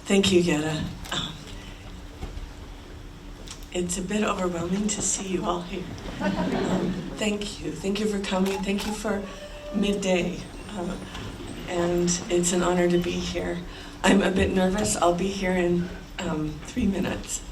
Thank you, Yetta. It's a bit overwhelming to see you all here. Thank you. Thank you for coming. Thank you for midday. And it's an honor to be here. I'm a bit nervous. I'll be here in 3 minutes.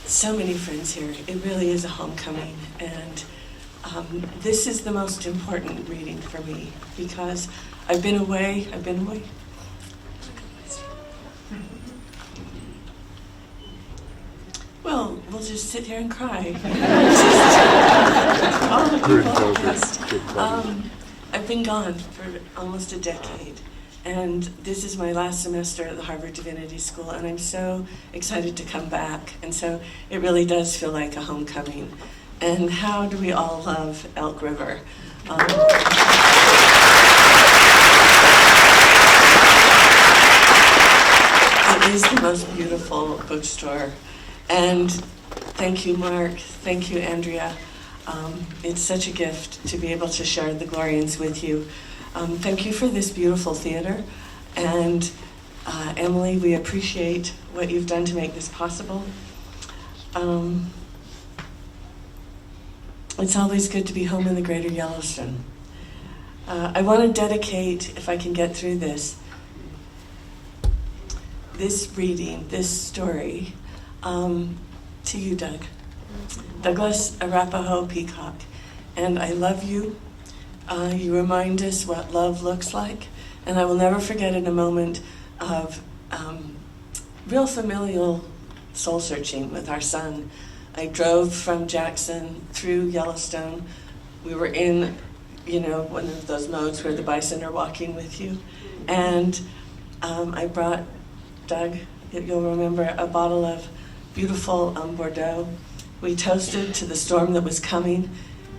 So many friends here. It really is a homecoming, and this is the most important reading for me because I've been away. Well, we'll just sit here and cry. I've been gone for almost a decade, and this is my last semester at the Harvard Divinity School, and I'm so excited to come back, and so it really does feel like a homecoming. And how do we all love Elk River? It is the most beautiful bookstore. And thank you, Mark. Thank you, Andrea. It's such a gift to be able to share the Glorians with you. Thank you for this beautiful theater. And Emily, we appreciate what you've done to make this possible. It's always good to be home in the greater Yellowstone. I want to dedicate, if I can get through this reading, this story, to you, Doug. Douglas Arapaho Peacock. And I love you. You remind us what love looks like. And I will never forget in a moment of real familial soul searching with our son. I drove from Jackson through Yellowstone. We were in, one of those modes where the bison are walking with you. And I brought Doug, you'll remember, a bottle of beautiful Bordeaux. We toasted to the storm that was coming.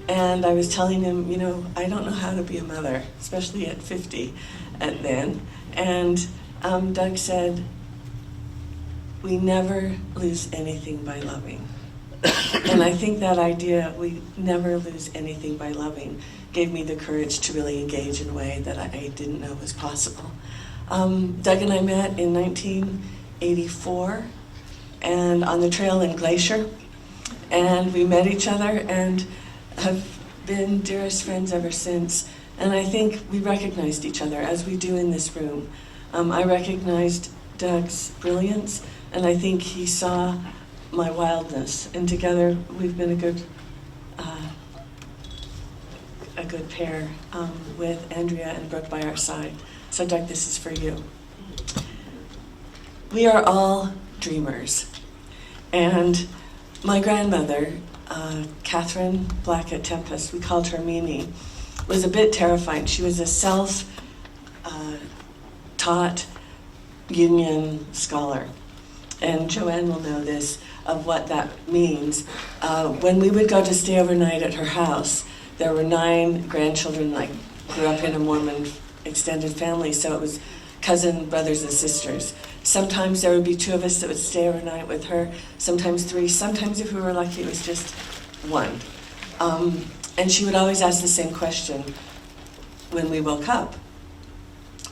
And I was telling him, I don't know how to be a mother, especially at 50 then. And Doug said, we never lose anything by loving. And I think that idea, we never lose anything by loving, gave me the courage to really engage in a way that I didn't know was possible. Doug and I met in 1984 and on the trail in Glacier. And we met each other and have been dearest friends ever since. And I think we recognized each other, as we do in this room. I recognized Doug's brilliance, and I think he saw my wildness, and together we've been a good pair with Andrea and Brooke by our side. So Doug, this is for you. We are all dreamers, and my grandmother, Catherine Blackett Tempest, we called her Mimi, was a bit terrifying. She was a self-taught Union scholar. And Joanne will know this, of what that means. When we would go to stay overnight at her house, there were 9 grandchildren. I grew up in a Mormon extended family, so it was cousin, brothers, and sisters. Sometimes there would be 2 of us that would stay overnight with her, sometimes 3, sometimes if we were lucky it was just 1. And she would always ask the same question when we woke up.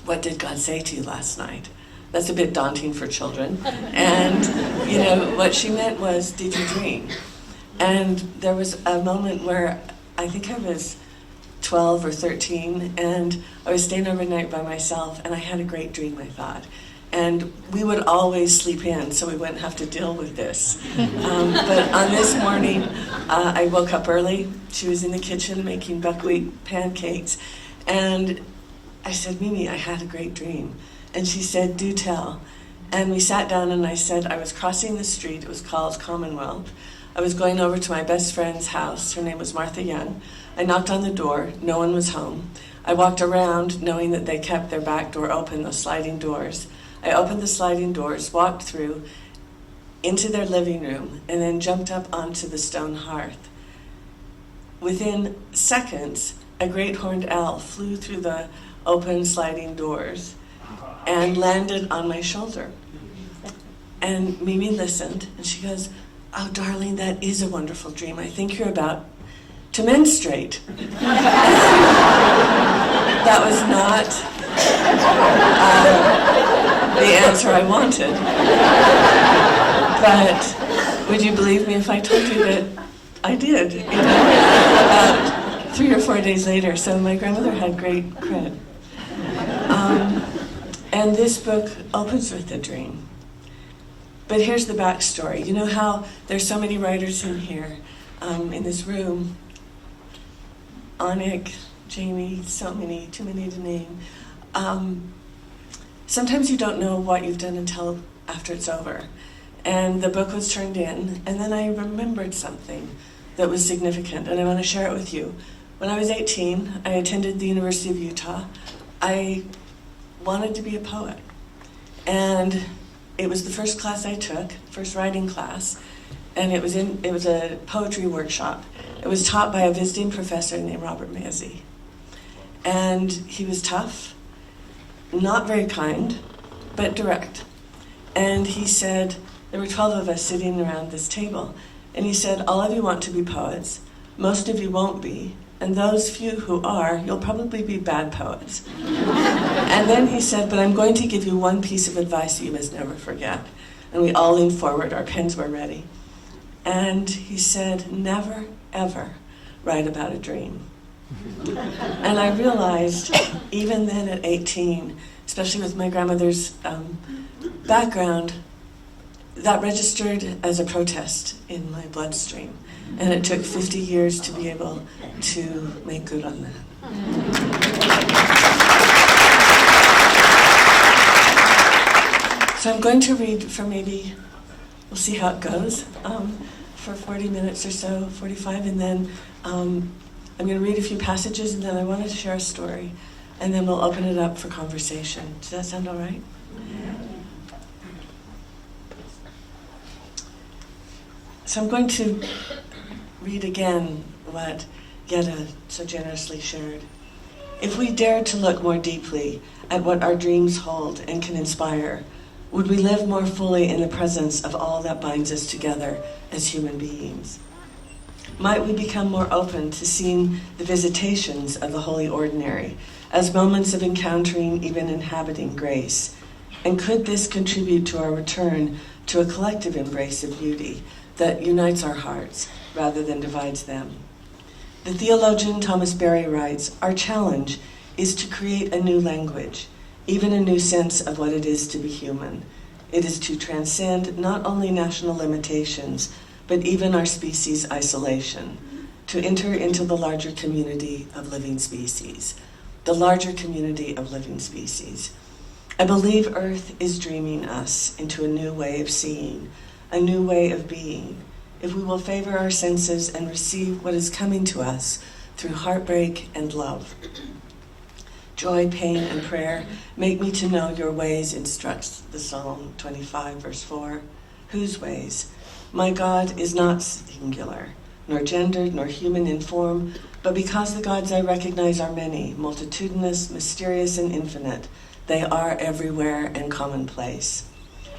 What did God say to you last night? That's a bit daunting for children. And, what she meant was, did you dream? And there was a moment where I think I was 12 or 13, and I was staying overnight by myself, and I had a great dream, I thought. And we would always sleep in, so we wouldn't have to deal with this. But on this morning, I woke up early. She was in the kitchen making buckwheat pancakes. And I said, Mimi, I had a great dream. And she said, do tell. And we sat down, and I said, I was crossing the street. It was called Commonwealth. I was going over to my best friend's house. Her name was Martha Young. I knocked on the door. No one was home. I walked around, knowing that they kept their back door open, those sliding doors. I opened the sliding doors, walked through into their living room, and then jumped up onto the stone hearth. Within seconds, a great horned owl flew through the open sliding doors and landed on my shoulder. And Mimi listened, and she goes, "Oh, darling, that is a wonderful dream. I think you're about to menstruate." That was not the answer I wanted. But would you believe me if I told you that I did? About 3 or 4 days later. So my grandmother had great cred. And this book opens with a dream. But here's the backstory. You know how there's so many writers in here, in this room? Onik, Jamie, so many, too many to name. Sometimes you don't know what you've done until after it's over. And the book was turned in, and then I remembered something that was significant, and I want to share it with you. When I was 18, I attended the University of Utah. I wanted to be a poet. And it was the first class I took, first writing class, and it was a poetry workshop. It was taught by a visiting professor named Robert Mazzi. And he was tough, not very kind, but direct. And he said, there were 12 of us sitting around this table, and he said, all of you want to be poets, most of you won't be, and those few who are, you'll probably be bad poets. And then he said, but I'm going to give you one piece of advice that you must never forget. And we all leaned forward, our pens were ready. And he said, never, ever write about a dream. And I realized, even then at 18, especially with my grandmother's background, that registered as a protest in my bloodstream. And it took 50 years to be able to make good on that. So I'm going to read for maybe, we'll see how it goes, for 40 minutes or so, 45, and then I'm going to read a few passages, and then I wanted to share a story, and then we'll open it up for conversation. Does that sound all right? So I'm going to read again what Yetta so generously shared. If we dared to look more deeply at what our dreams hold and can inspire, would we live more fully in the presence of all that binds us together as human beings? Might we become more open to seeing the visitations of the holy ordinary as moments of encountering, even inhabiting grace? And could this contribute to our return to a collective embrace of beauty that unites our hearts rather than divides them? The theologian Thomas Berry writes, our challenge is to create a new language, even a new sense of what it is to be human. It is to transcend not only national limitations, but even our species' isolation, to enter into the larger community of living species, the larger community of living species. I believe Earth is dreaming us into a new way of seeing, a new way of being, if we will favor our senses and receive what is coming to us through heartbreak and love. Joy, pain, and prayer make me to know your ways, instructs the Psalm 25, verse 4. Whose ways? My God is not singular, nor gendered, nor human in form, but because the gods I recognize are many, multitudinous, mysterious, and infinite, they are everywhere and commonplace.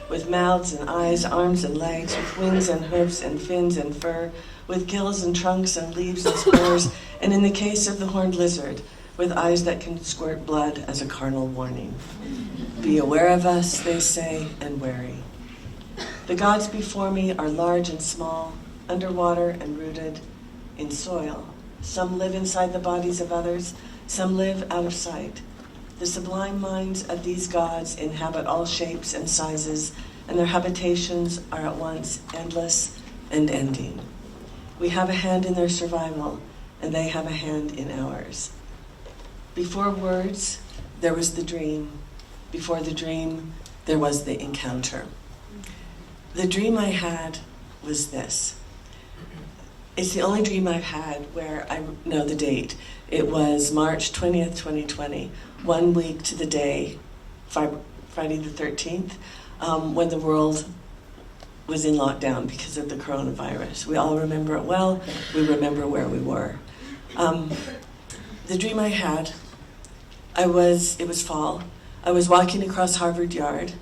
With mouths and eyes, arms and legs, with wings and hoofs and fins and fur, with gills and trunks and leaves and spores, and in the case of the horned lizard, with eyes that can squirt blood as a carnal warning. Be aware of us, they say, and wary. The gods before me are large and small, underwater and rooted in soil. Some live inside the bodies of others, some live out of sight. The sublime minds of these gods inhabit all shapes and sizes, and their habitations are at once endless and ending. We have a hand in their survival, and they have a hand in ours. Before words, there was the dream. Before the dream, there was the encounter. The dream I had was this. It's the only dream I've had where I know the date. It was March 20th, 2020, 1 week to the day, Friday the 13th, when the world was in lockdown because of the coronavirus. We all remember it well. We remember where we were. The dream I had, it was fall. I was walking across Harvard Yard.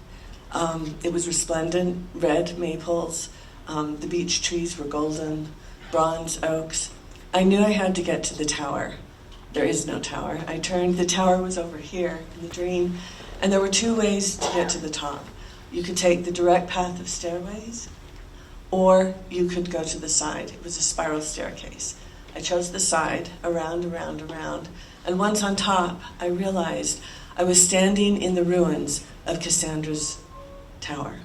It was resplendent, red maples, The beech trees were golden, bronze oaks. I knew I had to get to the tower. There is no tower. I turned, the tower was over here in the dream, and there were two ways to get to the top. You could take the direct path of stairways, or you could go to the side. It was a spiral staircase. I chose the side, around, and once on top, I realized I was standing in the ruins of Cassandra's tower.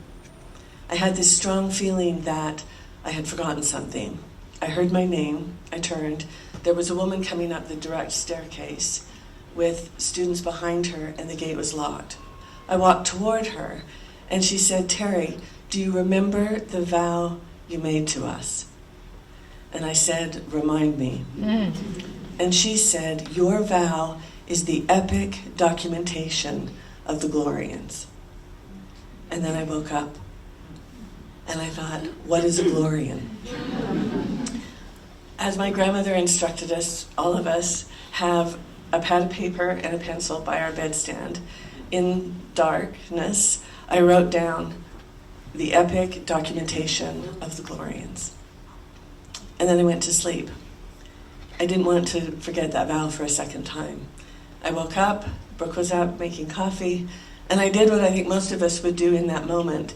I had this strong feeling that I had forgotten something. I heard my name, I turned. There was a woman coming up the direct staircase with students behind her, and the gate was locked. I walked toward her, and she said, "Terry, do you remember the vow you made to us?" And I said, "Remind me." And she said, "Your vow is the epic documentation of the Glorians." And then I woke up, and I thought, what is a Glorian? As my grandmother instructed us, all of us have a pad of paper and a pencil by our bedstand. In darkness, I wrote down the epic documentation of the Glorians. And then I went to sleep. I didn't want to forget that vow for a second time. I woke up, Brooke was up making coffee, and I did what I think most of us would do in that moment.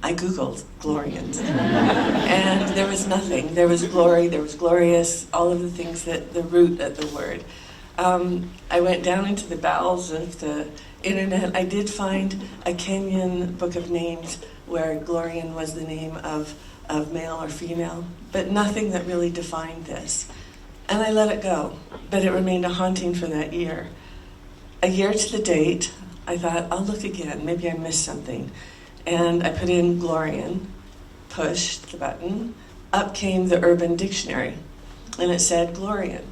I Googled Glorians. And there was nothing. There was glory, there was glorious, all of the things that the root of the word. I went down into the bowels of the internet. I did find a Kenyan book of names where Glorian was the name of male or female, but nothing that really defined this. And I let it go, but it remained a haunting for that year. A year to the date, I thought, I'll look again, maybe I missed something. And I put in Glorian, pushed the button, up came the Urban Dictionary, and it said Glorian,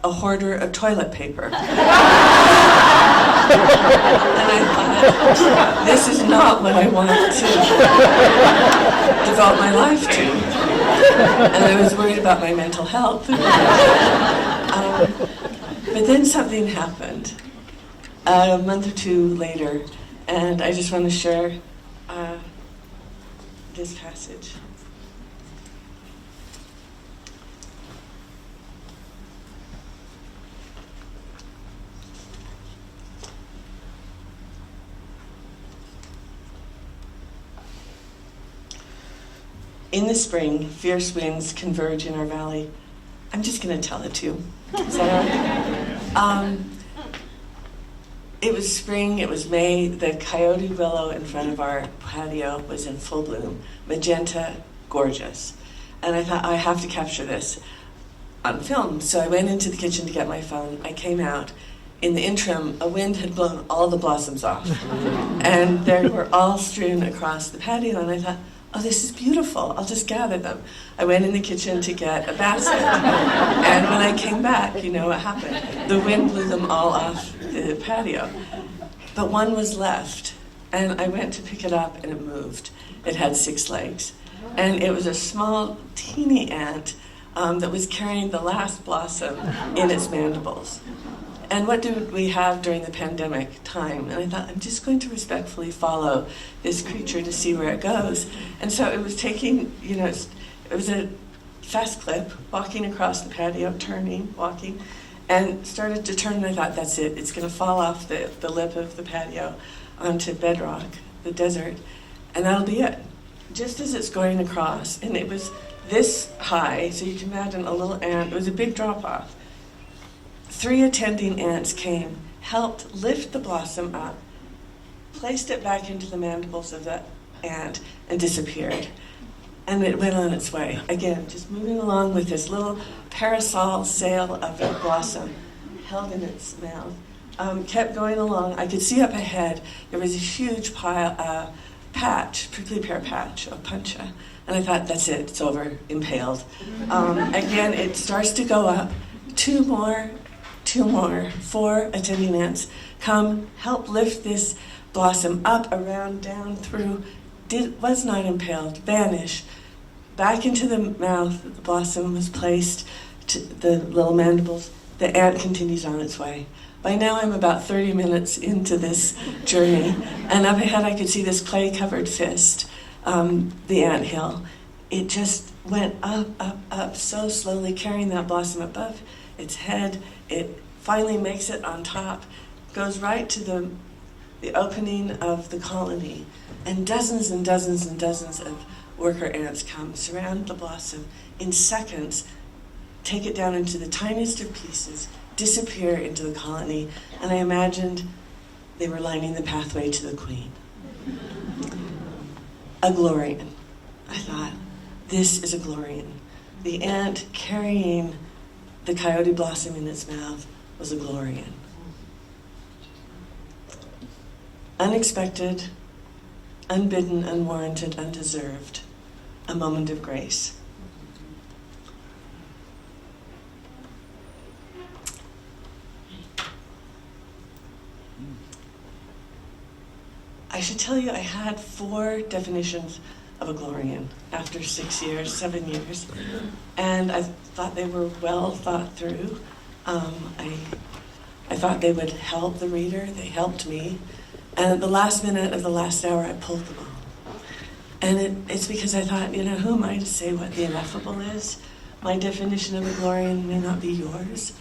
a hoarder of toilet paper. And I thought, this is not what I want to devote my life to. And I was worried about my mental health. But then something happened a month or two later, and I just want to share this passage. In the spring, fierce winds converge in our valley. I'm just going to tell it too. Is that all right? It was spring, it was May, the coyote willow in front of our patio was in full bloom, magenta, gorgeous. And I thought, I have to capture this on film. So I went into the kitchen to get my phone. I came out. In the interim, a wind had blown all the blossoms off. And they were all strewn across the patio, and I thought, oh, this is beautiful, I'll just gather them. I went in the kitchen to get a basket, and when I came back, you know what happened? The wind blew them all off the patio. But one was left, and I went to pick it up, and it moved. It had 6 legs. And it was a small, teeny ant that was carrying the last blossom in its mandibles. And what did we have during the pandemic time? And I thought, I'm just going to respectfully follow this creature to see where it goes. And so it was taking, it was a fast clip, walking across the patio, turning, walking, and started to turn, and I thought, that's it. It's going to fall off the lip of the patio onto bedrock, the desert, and that'll be it. Just as it's going across, and it was this high, so you can imagine a little ant, it was a big drop-off. 3 attending ants came, helped lift the blossom up, placed it back into the mandibles of the ant, and disappeared. And it went on its way. Again, just moving along with this little parasol sail of a blossom held in its mouth. Kept going along. I could see up ahead, there was a huge prickly pear patch of puncha. And I thought, that's it, it's over, impaled. Again, it starts to go up. 2 more, 4 attending ants come, help lift this blossom up, around, down, through, was not impaled, vanished. Back into the mouth, the blossom was placed, to the little mandibles. The ant continues on its way. By now I'm about 30 minutes into this journey, and up ahead I could see this clay-covered fist, the anthill, it just went up, up, up so slowly, carrying that blossom above its head. It finally makes it on top, goes right to the opening of the colony, and dozens and dozens and dozens of worker ants come, surround the blossom in seconds, take it down into the tiniest of pieces, disappear into the colony, and I imagined they were lining the pathway to the queen. A Glorian. I thought, this is a Glorian. The ant carrying the coyote blossom in its mouth was a Glorian. Unexpected, unbidden, unwarranted, undeserved. A moment of grace. I should tell you, I had 4 definitions of a Glorian after 6 years, 7 years, and I thought they were well thought through. I thought they would help the reader. They helped me. And at the last minute of the last hour, I pulled them all. And it's because I thought, who am I to say what the ineffable is? My definition of a Glorian may not be yours.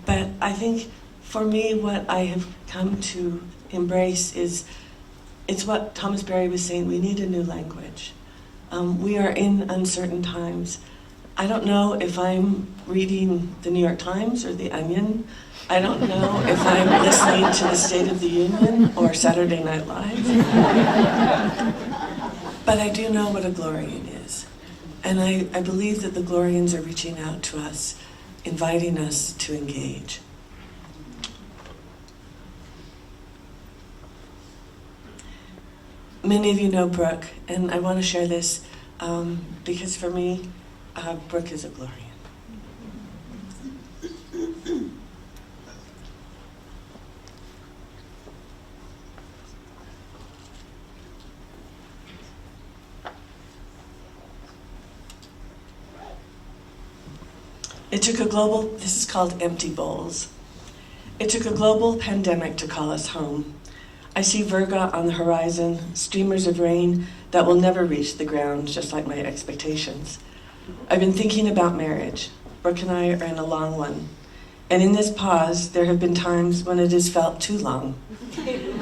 But I think for me, what I have come to embrace is, it's what Thomas Berry was saying, we need a new language. We are in uncertain times. I don't know if I'm reading the New York Times or the Onion. I don't know if I'm listening to the State of the Union or Saturday Night Live. But I do know what a Glorian is. And I believe that the Glorians are reaching out to us, inviting us to engage. Many of you know Brooke, and I want to share this because for me, Brooke is a Glorian. It took a global, this is called Empty Bowls. It took a global pandemic to call us home. I see Virga on the horizon, streamers of rain that will never reach the ground, just like my expectations. I've been thinking about marriage. Brooke and I are in a long one. And in this pause, there have been times when it has felt too long.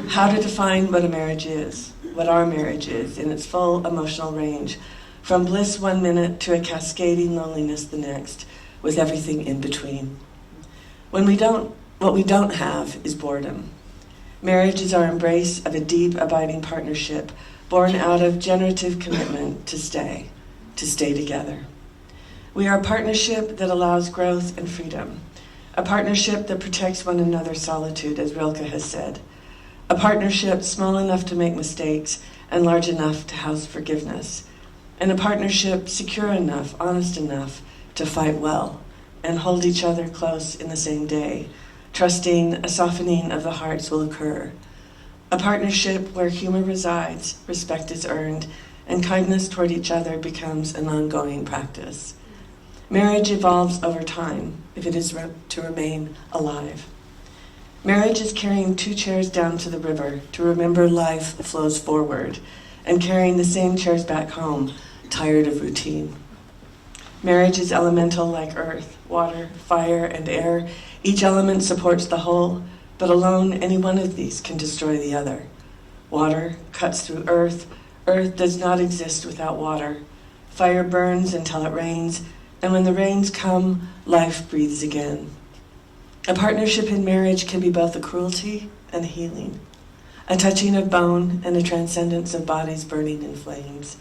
How to define what a marriage is, what our marriage is, in its full emotional range, from bliss one minute to a cascading loneliness the next, with everything in between. What we don't have is boredom. Marriage is our embrace of a deep, abiding partnership born out of generative commitment to stay together. We are a partnership that allows growth and freedom, a partnership that protects one another's solitude, as Rilke has said, a partnership small enough to make mistakes and large enough to house forgiveness, and a partnership secure enough, honest enough to fight well and hold each other close in the same day, trusting a softening of the hearts will occur. A partnership where humor resides, respect is earned, and kindness toward each other becomes an ongoing practice. Marriage evolves over time if it is to remain alive. Marriage is carrying 2 chairs down to the river to remember life flows forward, and carrying the same chairs back home, tired of routine. Marriage is elemental like earth, water, fire, and air. Each element supports the whole, but alone any one of these can destroy the other. Water cuts through earth. Earth does not exist without water. Fire burns until it rains, and when the rains come, life breathes again. A partnership in marriage can be both a cruelty and a healing, a touching of bone and a transcendence of bodies burning in flames,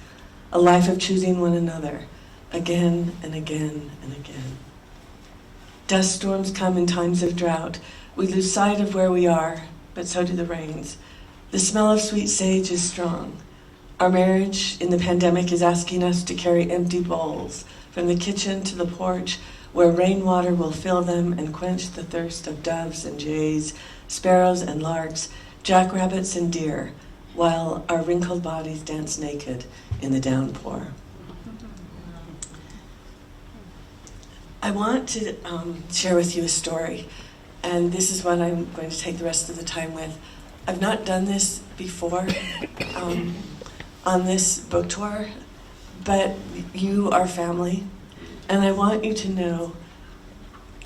a life of choosing one another, again and again and again. Dust storms come in times of drought. We lose sight of where we are, but so do the rains. The smell of sweet sage is strong. Our marriage in the pandemic is asking us to carry empty bowls from the kitchen to the porch, where rainwater will fill them and quench the thirst of doves and jays, sparrows and larks, jackrabbits and deer, while our wrinkled bodies dance naked in the downpour. I want to share with you a story, and this is what I'm going to take the rest of the time with. I've not done this before on this book tour, but you are family, and I want you to know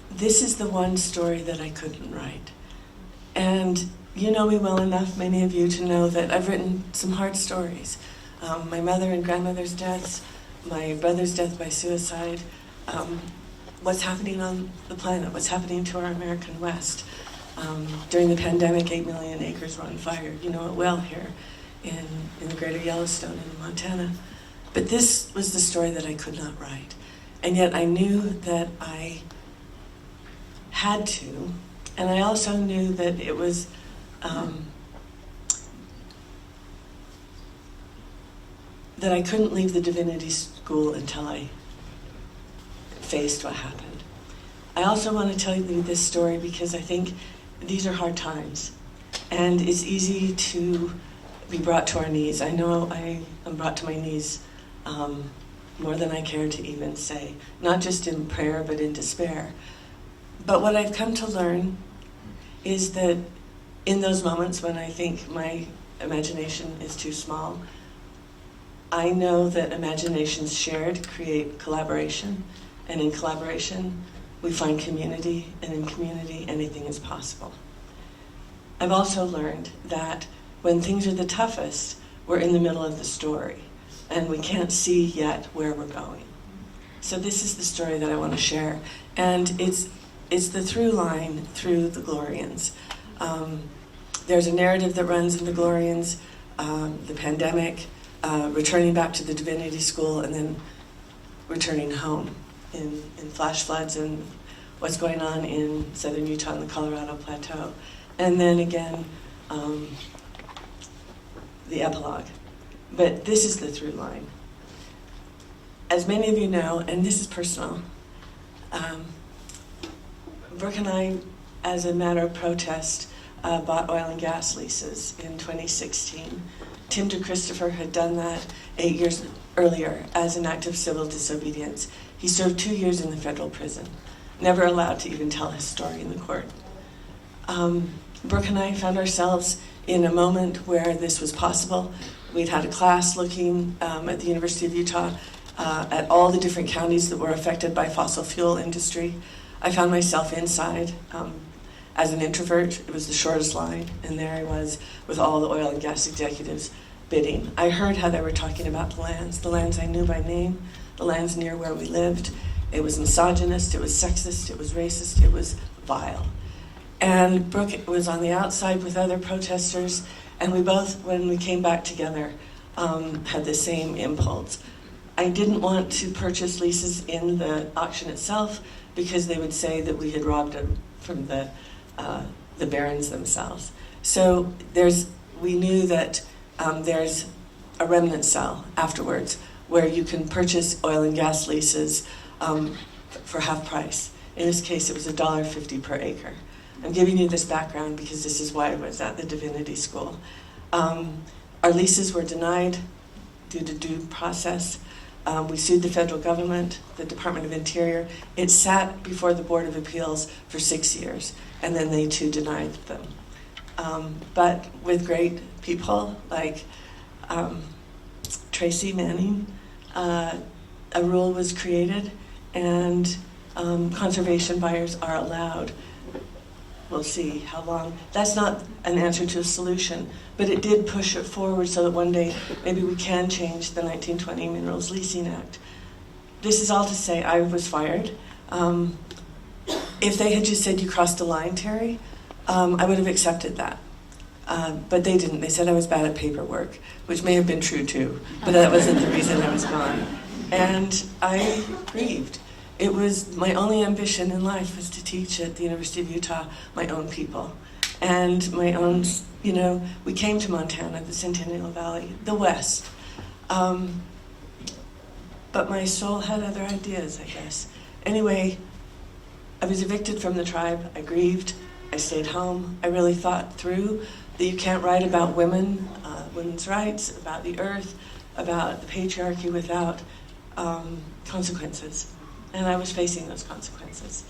this is the one story that I couldn't write. And you know me well enough, many of you, to know that I've written some hard stories. My mother and grandmother's deaths, my brother's death by suicide, what's happening on the planet, what's happening to our American West. During the pandemic, 8 million acres were on fire. You know it well here in the greater Yellowstone in Montana. But this was the story that I could not write. And yet I knew that I had to, and I also knew that it was that I couldn't leave the divinity school until I faced what happened. I also want to tell you this story because I think these are hard times, and it's easy to be brought to our knees. I know I am brought to my knees more than I care to even say, not just in prayer, but in despair. But what I've come to learn is that in those moments when I think my imagination is too small, I know that imaginations shared create collaboration, and in collaboration, we find community, and in community, anything is possible. I've also learned that when things are the toughest, we're in the middle of the story, and we can't see yet where we're going. So this is the story that I want to share, and it's the through line through the Glorians. There's a narrative that runs in the Glorians, the pandemic, returning back to the divinity school, and then returning home in flash floods and what's going on in southern Utah and the Colorado Plateau. And then again, the epilogue. But this is the through line. As many of you know, and this is personal, Brooke and I, as a matter of protest, bought oil and gas leases in 2016. Tim DeChristopher had done that 8 years earlier as an act of civil disobedience. He served 2 years in the federal prison, never allowed to even tell his story in the court. Brooke and I found ourselves in a moment where this was possible. We'd had a class looking at the University of Utah at all the different counties that were affected by fossil fuel industry. I found myself inside. As an introvert, it was the shortest line, and there I was with all the oil and gas executives bidding. I heard how they were talking about the lands I knew by name, the lands near where we lived. It was misogynist, it was sexist, it was racist, it was vile. And Brooke was on the outside with other protesters, and we both, when we came back together, had the same impulse. I didn't want to purchase leases in the auction itself because they would say that we had robbed them from the barons themselves. So we knew that there's a remnant sale afterwards where you can purchase oil and gas leases for half price. In this case, it was $1.50 per acre. I'm giving you this background because this is why I was at the Divinity School. Our leases were denied due to due process. We sued the federal government, the Department of Interior. It sat before the Board of Appeals for 6 years, and then they too denied them. But with great people like Tracy Manning, a rule was created, and conservation buyers are allowed. We'll see how long. That's not an answer to a solution, but it did push it forward so that one day maybe we can change the 1920 Minerals Leasing Act. This is all to say I was fired. If they had just said you crossed a line, Terry, I would have accepted that. But they didn't. They said I was bad at paperwork, which may have been true too, but that wasn't the reason I was gone. And I grieved. It was my only ambition in life was to teach at the University of Utah my own people. And my own, we came to Montana, the Centennial Valley, the West. But my soul had other ideas, I guess. Anyway, I was evicted from the tribe. I grieved. I stayed home. I really thought through that you can't write about women, women's rights, about the earth, about the patriarchy without consequences. And I was facing those consequences.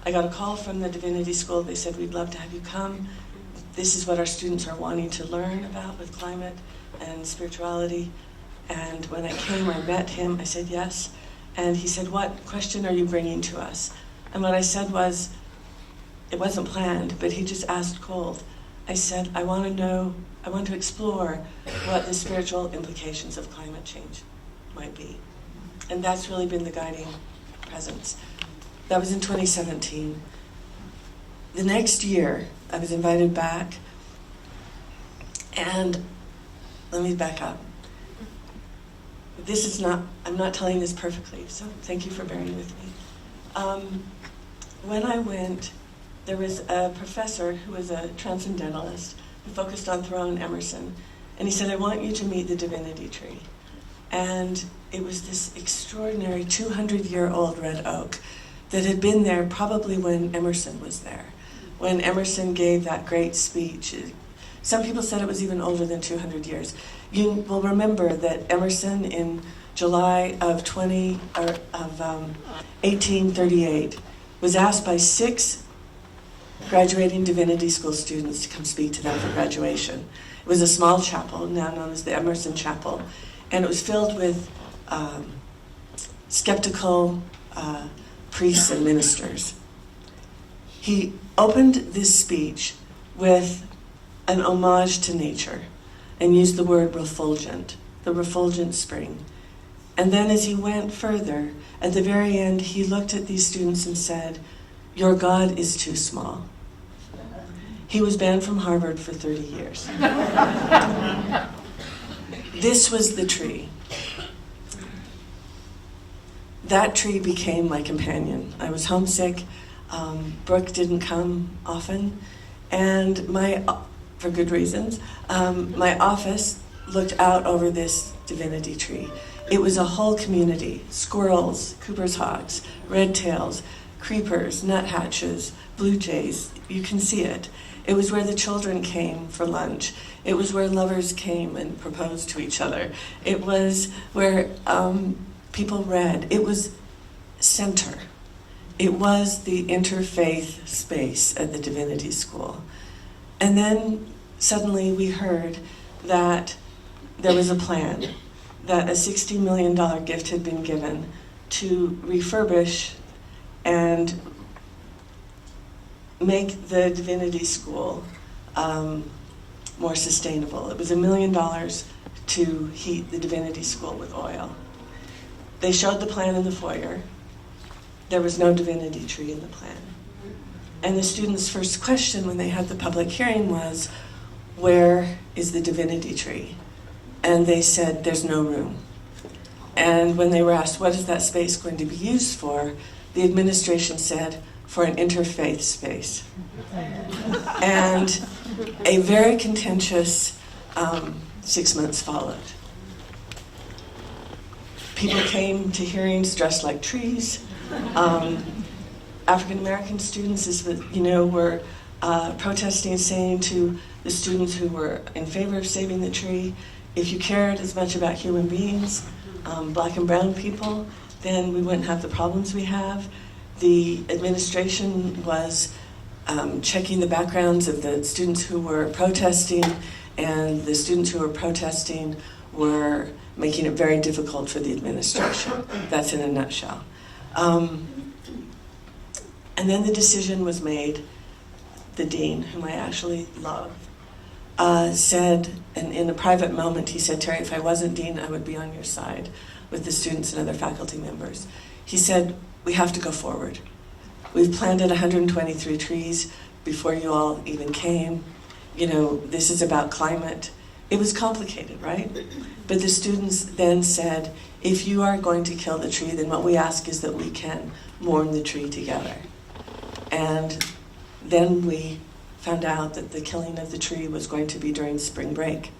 I got a call from the Divinity School. They said, we'd love to have you come. This is what our students are wanting to learn about with climate and spirituality. And when I came, I met him. I said yes. And he said, "What question are you bringing to us?" And what I said was, it wasn't planned, but he just asked cold. I said, I want to explore what the spiritual implications of climate change might be. And that's really been the guiding presence. That was in 2017. The next year, I was invited back, and let me back up. I'm not telling this perfectly, so thank you for bearing with me. When I went, there was a professor who was a transcendentalist who focused on Thoreau and Emerson, and he said, "I want you to meet the divinity tree." And it was this extraordinary 200-year-old red oak that had been there probably when Emerson was there, when Emerson gave that great speech. Some people said it was even older than 200 years. You will remember that Emerson in July of 1838 was asked by 6 graduating divinity school students to come speak to them for graduation. It was a small chapel, now known as the Emerson Chapel, and it was filled with skeptical priests and ministers. He opened this speech with an homage to nature and used the word refulgent, the refulgent spring. And then as he went further, at the very end, he looked at these students and said, "Your God is too small." He was banned from Harvard for 30 years. This was the tree. That tree became my companion. I was homesick. Brooke didn't come often. And for good reasons, my office looked out over this divinity tree. It was a whole community: squirrels, Cooper's hawks, redtails, creepers, nuthatches, blue jays. You can see it. It was where the children came for lunch. It was where lovers came and proposed to each other. It was where people read. It was center. It was the interfaith space at the Divinity School. And then suddenly we heard that there was a plan, that a $60 million gift had been given to refurbish and make the Divinity School more sustainable. It was $1 million to heat the Divinity School with oil. They showed the plan in the foyer. There was no divinity tree in the plan. And the students' first question when they had the public hearing was, "Where is the divinity tree?" And they said, "There's no room." And when they were asked, "What is that space going to be used for?" the administration said, "For an interfaith space." And a very contentious 6 months followed. People came to hearings dressed like trees. African American students, were protesting, saying to the students who were in favor of saving the tree, "If you cared as much about human beings, black and brown people, then we wouldn't have the problems we have." The administration was checking the backgrounds of the students who were protesting, and the students who were protesting were making it very difficult for the administration. That's in a nutshell. And then the decision was made. The dean, whom I actually love, said, and in a private moment, he said, "Terry, if I wasn't dean, I would be on your side with the students and other faculty members." He said, "We have to go forward. We've planted 123 trees before you all even came. This is about climate." It was complicated, right? But the students then said, "If you are going to kill the tree, then what we ask is that we can mourn the tree together." And then we found out that the killing of the tree was going to be during spring break.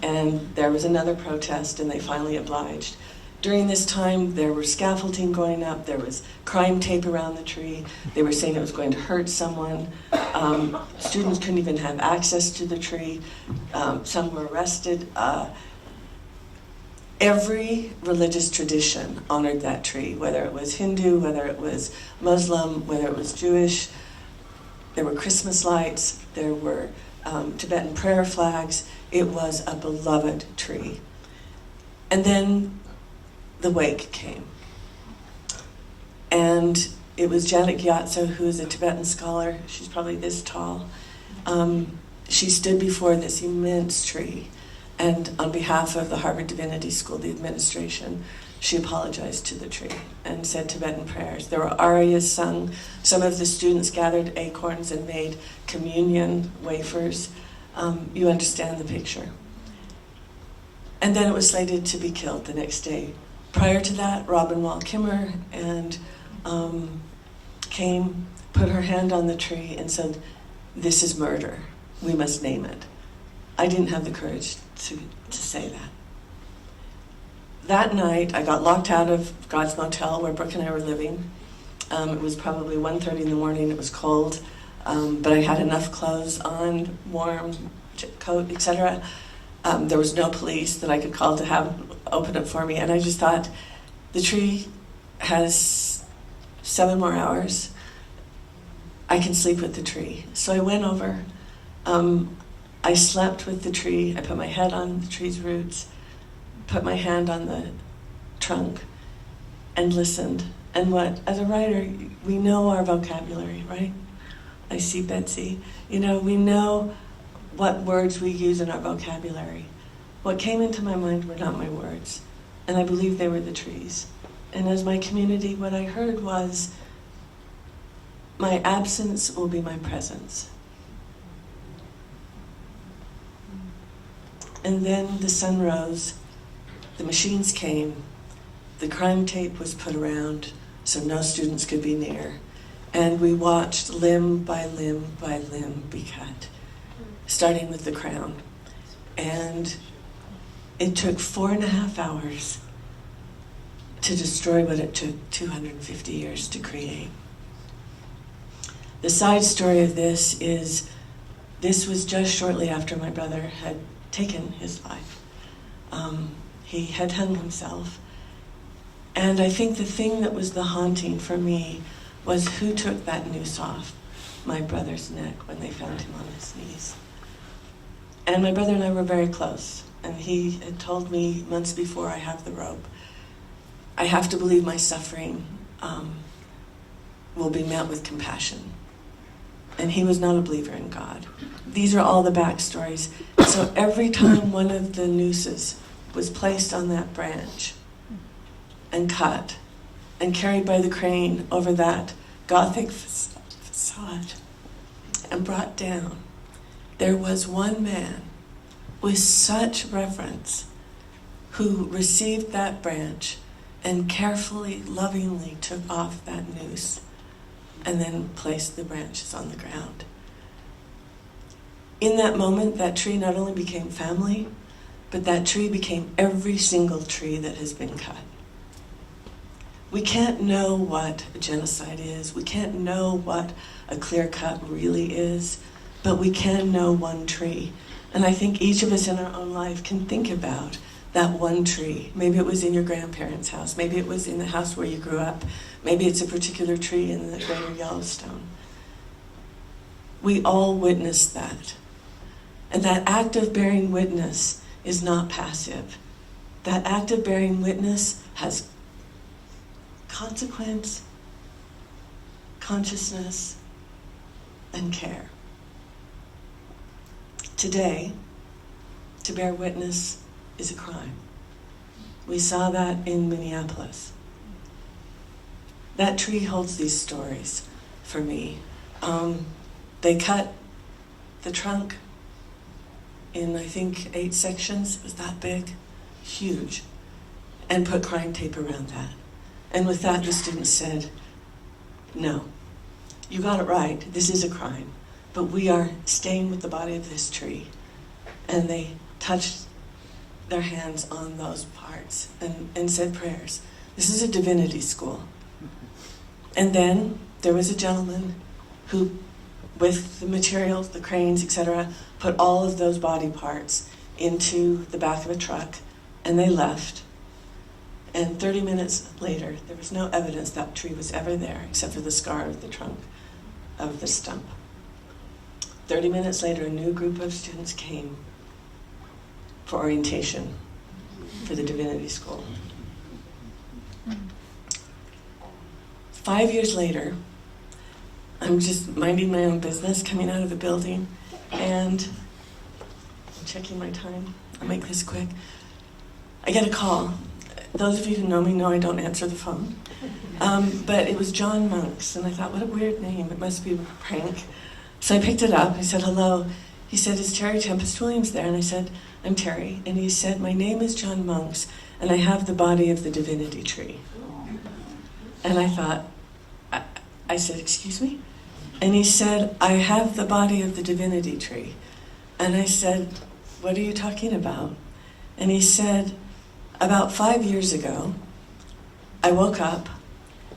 And there was another protest, and they finally obliged. During this time, there were scaffolding going up, there was crime tape around the tree, they were saying it was going to hurt someone. Students couldn't even have access to the tree. Some were arrested. Every religious tradition honored that tree, whether it was Hindu, whether it was Muslim, whether it was Jewish. There were Christmas lights, there were Tibetan prayer flags. It was a beloved tree. And then the wake came. And it was Janet Gyatso, who is a Tibetan scholar. She's probably this tall. She stood before this immense tree, and on behalf of the Harvard Divinity School, the administration, she apologized to the tree and said Tibetan prayers. There were arias sung. Some of the students gathered acorns and made communion wafers. You understand the picture. And then it was slated to be killed the next day. Prior to that, Robin Wall Kimmer and came, put her hand on the tree and said, "This is murder. We must name it." I didn't have the courage to say that. That night, I got locked out of God's Motel where Brooke and I were living. It was probably 1:30 in the morning. It was cold, but I had enough clothes on, warm coat, etc. There was no police that I could call to have open it for me, and I just thought, the tree has 7 more hours. I can sleep with the tree. So I went over. I slept with the tree. I put my head on the tree's roots, put my hand on the trunk, and listened. And what, as a writer, we know our vocabulary, right? I see Betsy. We know what words we use in our vocabulary. What came into my mind were not my words, and I believe they were the trees. And as my community, what I heard was, my absence will be my presence. And then the sun rose, the machines came, the crime tape was put around so no students could be near, and we watched limb by limb by limb be cut, starting with the crown. And it took 4.5 hours to destroy what it took 250 years to create. The side story of this is, this was just shortly after my brother had taken his life. He had hung himself. And I think the thing that was the haunting for me was who took that noose off my brother's neck when they found him on his knees. And my brother and I were very close. And he had told me months before, I have the rope. I have to believe my suffering will be met with compassion. And he was not a believer in God. These are all the backstories. So every time one of the nooses was placed on that branch and cut and carried by the crane over that Gothic facade and brought down, there was one man with such reverence who received that branch and carefully, lovingly took off that noose and then placed the branches on the ground. In that moment, that tree not only became family, but that tree became every single tree that has been cut. We can't know what a genocide is. We can't know what a clear cut really is, but we can know one tree. And I think each of us in our own life can think about that one tree. Maybe it was in your grandparents' house. Maybe it was in the house where you grew up. Maybe it's a particular tree in the greater Yellowstone. We all witnessed that. And that act of bearing witness is not passive. That act of bearing witness has consequence, consciousness, and care. Today, to bear witness is a crime. We saw that in Minneapolis. That tree holds these stories for me. They cut the trunk in, I think, 8 sections. It was that big, huge, and put crime tape around that. And with that, the students said, no, you got it right. This is a crime, but we are staying with the body of this tree. And they touched their hands on those parts and said prayers. This is a divinity school. And then there was a gentleman who, with the materials, the cranes, etc., put all of those body parts into the back of a truck, and they left. And 30 minutes later, there was no evidence that tree was ever there, except for the scar of the trunk of the stump. 30 minutes later, a new group of students came for orientation. for the Divinity School. 5 years later, I'm just minding my own business, coming out of the building, and I'm checking my time. I'll make this quick. I get a call. Those of you who know me know I don't answer the phone. But it was John Monks, and I thought, what a weird name. It must be a prank. So I picked it up. I said, hello. He said, is Terry Tempest Williams there? And I said, I'm Terry. And he said, my name is John Monks, and I have the body of the divinity tree. And I thought, I said, excuse me? And he said, I have the body of the divinity tree. And I said, what are you talking about? And he said, about 5 years ago, I woke up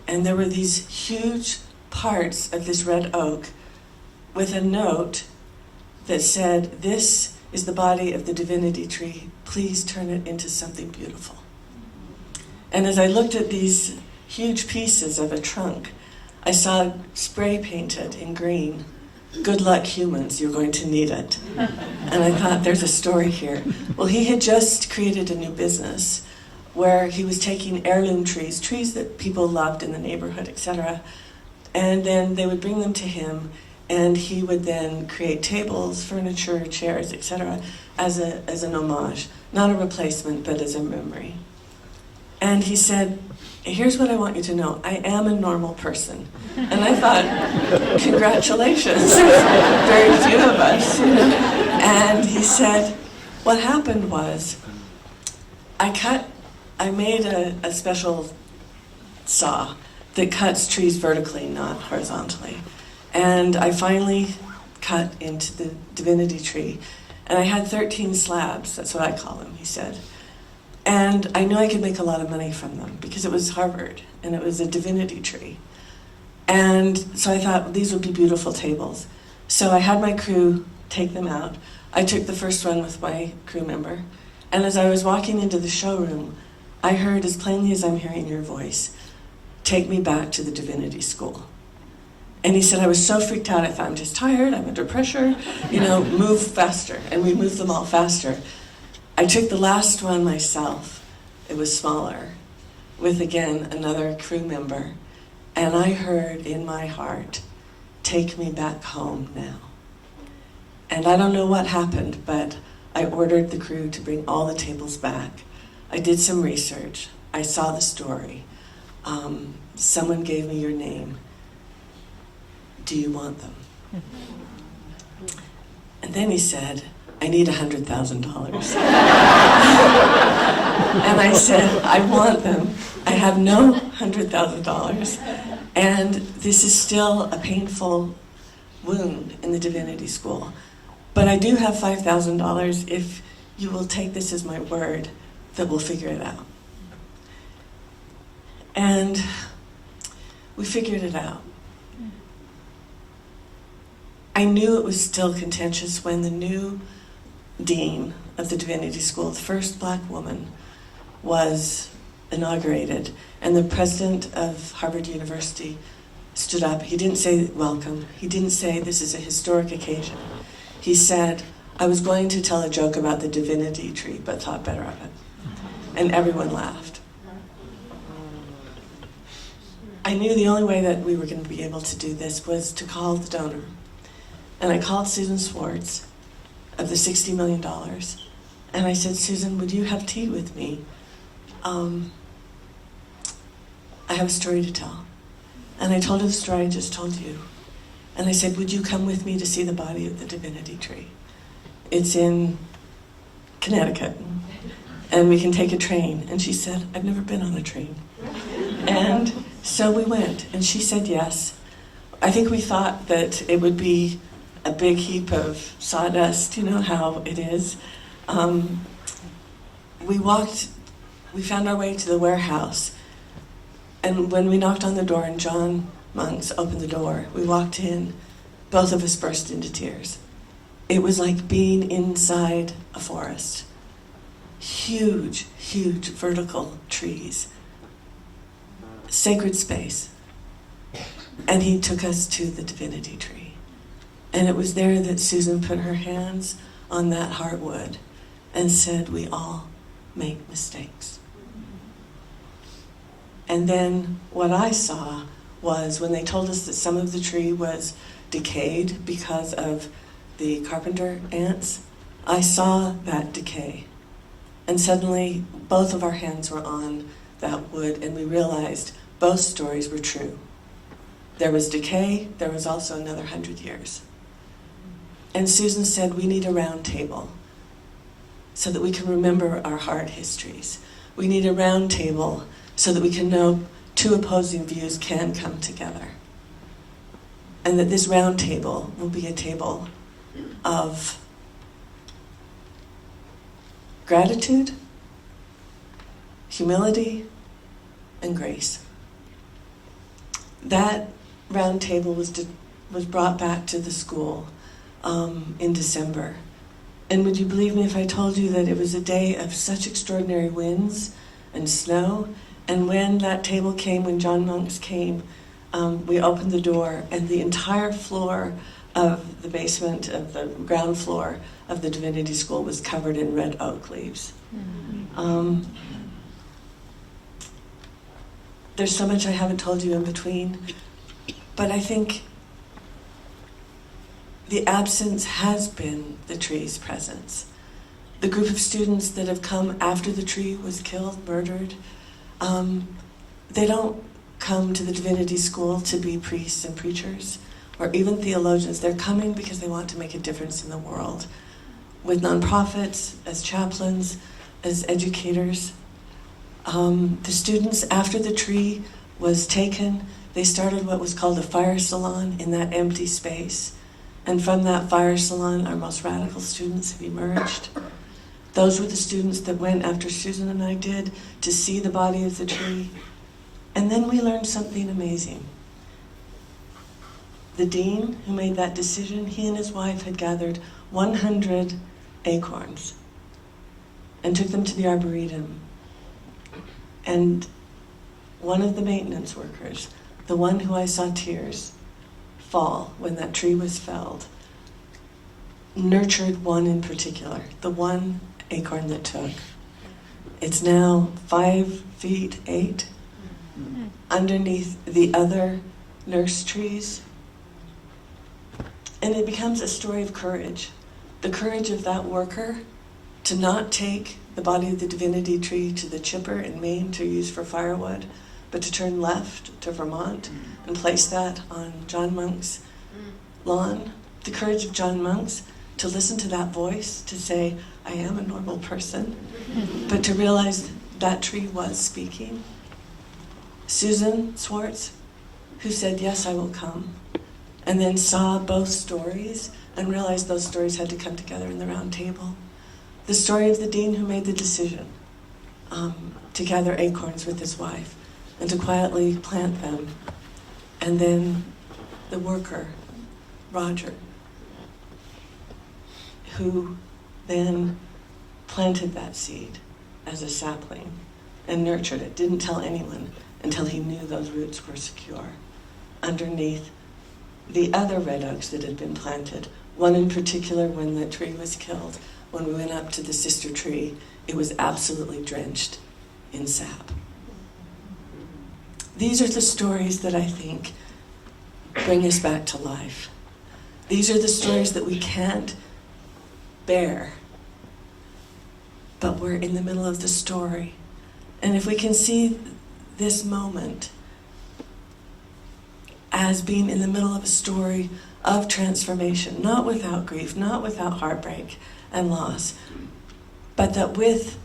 and there were these huge parts of this red oak with a note that said, this is the body of the divinity tree. Please turn it into something beautiful. And as I looked at these huge pieces of a trunk, I saw spray painted in green, good luck humans, you're going to need it. And I thought, there's a story here. Well, he had just created a new business where he was taking heirloom trees, trees that people loved in the neighborhood, etc., and then they would bring them to him, and he would then create tables, furniture, chairs, etc., as an homage, not a replacement, but as a memory. And he said, here's what I want you to know. I am a normal person. And I thought, congratulations. Very few of us, you know. And he said, what happened was, I made a special saw that cuts trees vertically, not horizontally. And I finally cut into the divinity tree. And I had 13 slabs, that's what I call them, he said. And I knew I could make a lot of money from them because it was Harvard and it was a divinity tree. And so I thought, these would be beautiful tables. So I had my crew take them out. I took the first one with my crew member. And as I was walking into the showroom, I heard as plainly as I'm hearing your voice, take me back to the divinity school. And he said, I was so freaked out, I thought, I'm just tired, I'm under pressure, you know, move faster. And we moved them all faster. I took the last one myself. It was smaller, with again another crew member. And I heard in my heart, take me back home now. And I don't know what happened, but I ordered the crew to bring all the tables back. I did some research. I saw the story. Someone gave me your name. Do you want them? And then he said, I need $100,000. And I said, I want them. I have no $100,000. And this is still a painful wound in the divinity school. But I do have $5,000 if you will take this as my word that we'll figure it out. And we figured it out. I knew it was still contentious when the new dean of the Divinity School, the first black woman, was inaugurated, and the president of Harvard University stood up. He didn't say welcome. He didn't say this is a historic occasion. He said, I was going to tell a joke about the divinity tree, but thought better of it. And everyone laughed. I knew the only way that we were going to be able to do this was to call the donor. And I called Susan Swartz of the $60 million. And I said, Susan, would you have tea with me? I have a story to tell. And I told her the story I just told you. And I said, would you come with me to see the body of the divinity tree? It's in Connecticut. And we can take a train. And she said, I've never been on a train. And so we went. And she said yes. I think we thought that it would be a big heap of sawdust, you know how it is. We found our way to the warehouse, and when we knocked on the door and John Monks opened the door, we walked in, both of us burst into tears. It was like being inside a forest. Huge, huge vertical trees. Sacred space. And he took us to the divinity tree. And it was there that Susan put her hands on that heartwood and said, we all make mistakes. And then what I saw was when they told us that some of the tree was decayed because of the carpenter ants, I saw that decay. And suddenly both of our hands were on that wood, and we realized both stories were true. There was decay, there was also another 100 years. And Susan said, we need a round table so that we can remember our hard histories. We need a round table so that we can know two opposing views can come together. And that this round table will be a table of gratitude, humility, and grace. That round table was brought back to the school in December. And would you believe me if I told you that it was a day of such extraordinary winds and snow? And when that table came, when John Monks came, we opened the door, and the entire floor of the basement, of the ground floor of the Divinity School was covered in red oak leaves. There's so much I haven't told you in between, but I think the absence has been the tree's presence. The group of students that have come after the tree was killed, murdered, they don't come to the Divinity School to be priests and preachers or even theologians. They're coming because they want to make a difference in the world with nonprofits, as chaplains, as educators. The students, after the tree was taken, they started what was called a fire salon in that empty space. And from that fire salon, our most radical students have emerged. Those were the students that went after Susan and I did to see the body of the tree. And then we learned something amazing. The dean who made that decision, he and his wife had gathered 100 acorns and took them to the Arboretum. And one of the maintenance workers, the one who I saw tears fall when that tree was felled, nurtured one in particular, the one acorn that took. It's now 5 feet 8 underneath the other nurse trees. And it becomes a story of courage. The courage of that worker to not take the body of the Divinity tree to the chipper in Maine to use for firewood, but to turn left to Vermont and place that on John Monk's lawn. The courage of John Monk's to listen to that voice, to say, I am a normal person, but to realize that tree was speaking. Susan Swartz, who said, yes, I will come, and then saw both stories and realized those stories had to come together in the round table. The story of the dean who made the decision to gather acorns with his wife and to quietly plant them. And then the worker, Roger, who then planted that seed as a sapling and nurtured it, didn't tell anyone until he knew those roots were secure underneath the other red oaks that had been planted. One in particular, when the tree was killed, when we went up to the sister tree, it was absolutely drenched in sap. These are the stories that I think bring us back to life. These are the stories that we can't bear, but we're in the middle of the story. And if we can see this moment as being in the middle of a story of transformation, not without grief, not without heartbreak and loss, but that with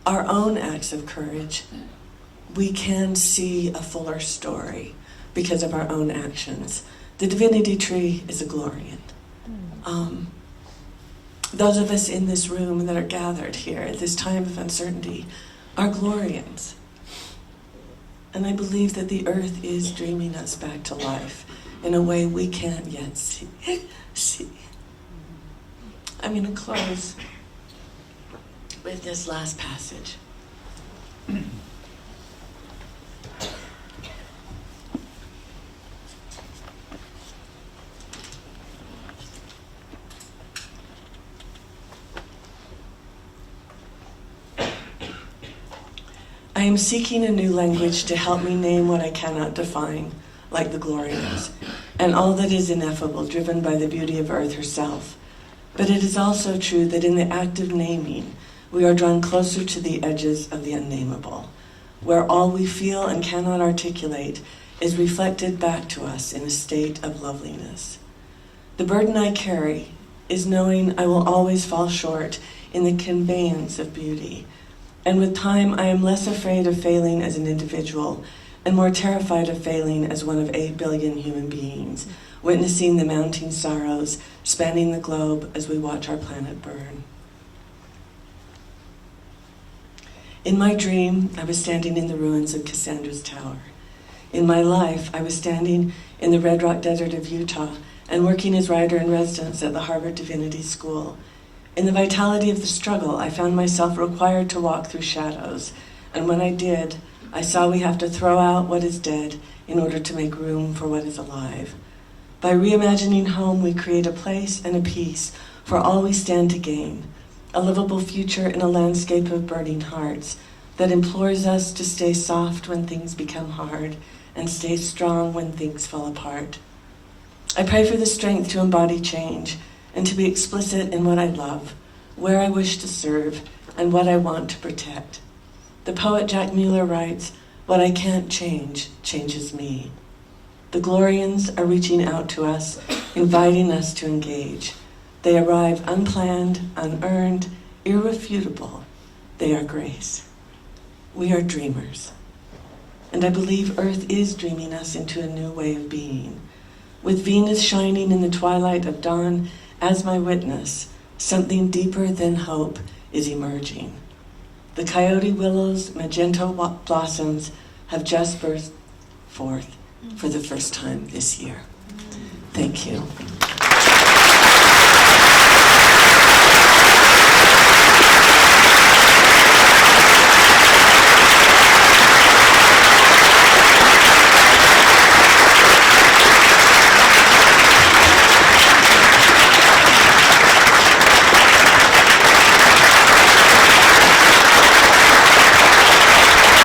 our own acts of courage, we can see a fuller story because of our own actions. The Divinity tree is a Glorian. Those of us in this room that are gathered here at this time of uncertainty are Glorians. And I believe that the earth is dreaming us back to life in a way we can't yet see. I'm going to close with this last passage. am seeking a new language to help me name what I cannot define, like the Glorians, and all that is ineffable, driven by the beauty of Earth herself. But it is also true that in the act of naming, we are drawn closer to the edges of the unnameable, where all we feel and cannot articulate is reflected back to us in a state of loveliness. The burden I carry is knowing I will always fall short in the conveyance of beauty, and with time I am less afraid of failing as an individual and more terrified of failing as one of 8 billion human beings, witnessing the mounting sorrows spanning the globe as we watch our planet burn. In my dream, I was standing in the ruins of Cassandra's tower. In my life, I was standing in the Red Rock Desert of Utah and working as writer-in-residence at the Harvard Divinity School. In the vitality of the struggle, I found myself required to walk through shadows, and when I did, I saw we have to throw out what is dead in order to make room for what is alive. By reimagining home, we create a place and a peace for all we stand to gain, a livable future in a landscape of burning hearts that implores us to stay soft when things become hard and stay strong when things fall apart. I pray for the strength to embody change and to be explicit in what I love, where I wish to serve, and what I want to protect. The poet Jack Mueller writes, "What I can't change changes me." The Glorians are reaching out to us, inviting us to engage. They arrive unplanned, unearned, irrefutable. They are grace. We are dreamers. And I believe Earth is dreaming us into a new way of being. With Venus shining in the twilight of dawn as my witness, something deeper than hope is emerging. The coyote willows' magenta blossoms have just burst forth for the first time this year. Thank you.